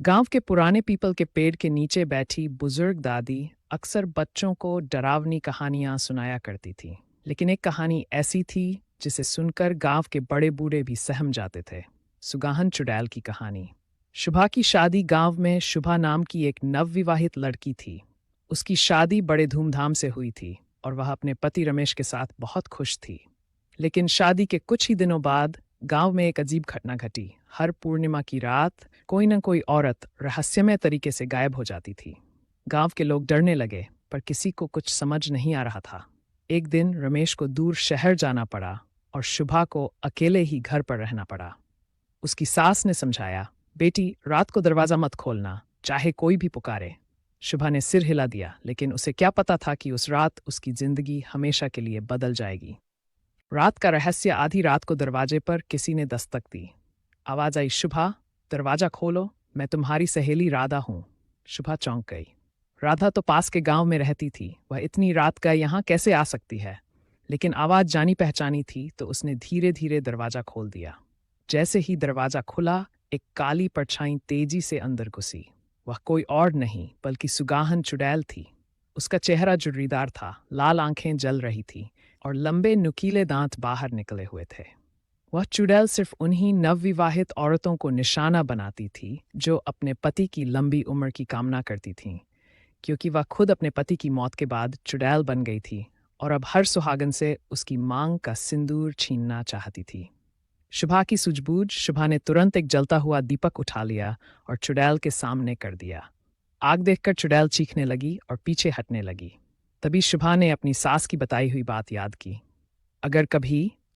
गांव के पुराने पीपल के पेड़ के नीचे बैठी बुजुर्ग दादी अक्सर बच्चों को डरावनी कहानियां सुनाया करती थी। लेकिन एक कहानी ऐसी थी जिसे सुनकर गांव के बड़े बूढ़े भी सहम जाते थे। सुगाहन चुड़ैल की कहानी। शुभा की शादी गांव में शुभा नाम की एक नवविवाहित लड़की थी। उसकी शादी बड़े धूमधाम से हुई थी और वह अपने पति रमेश के साथ बहुत खुश थी। लेकिन शादी के कुछ ही दिनों बाद गांव में एक अजीब घटना घटी। हर पूर्णिमा की रात कोई न कोई औरत रहस्यमय तरीके से गायब हो जाती थी। गांव के लोग डरने लगे, पर किसी को कुछ समझ नहीं आ रहा था। एक दिन रमेश को दूर शहर जाना पड़ा और शुभा को अकेले ही घर पर रहना पड़ा। उसकी सास ने समझाया, बेटी रात को दरवाजा मत खोलना, चाहे कोई भी पुकारे। शुभा ने सिर हिला दिया, लेकिन उसे क्या पता था कि उस रात उसकी जिंदगी हमेशा के लिए बदल जाएगी। रात का रहस्य। आधी रात को दरवाजे पर किसी ने दस्तक दी। आवाज आई, शुभा दरवाजा खोलो, मैं तुम्हारी सहेली राधा हूं। शुभा चौंक गई। राधा तो पास के गांव में रहती थी, वह इतनी रात का यहाँ कैसे आ सकती है? लेकिन आवाज जानी पहचानी थी, तो उसने धीरे धीरे दरवाजा खोल दिया। जैसे ही दरवाजा खुला, एक काली परछाई तेजी से अंदर घुसी। वह कोई और नहीं बल्कि सुगाहन चुड़ैल थी। उसका चेहरा जुर्रीदार था, लाल आंखें जल रही थी और लंबे नुकीले दांत बाहर निकले हुए थे। वह चुड़ैल सिर्फ उन्हीं नवविवाहित औरतों को निशाना बनाती थी जो अपने पति की लंबी उम्र की कामना करती थीं, क्योंकि वह खुद अपने पति की मौत के बाद चुड़ैल बन गई थी और अब हर सुहागन से उसकी मांग का सिंदूर छीनना चाहती थी। शुभा की सूझबूझ। शुभा ने तुरंत एक जलता हुआ दीपक उठा लिया और चुड़ैल के सामने कर दिया। आग देखकर चुड़ैल चीखने लगी और पीछे हटने लगी। तभी शुभा ने अपनी सास की बताई हुई बात याद की। अगर कभी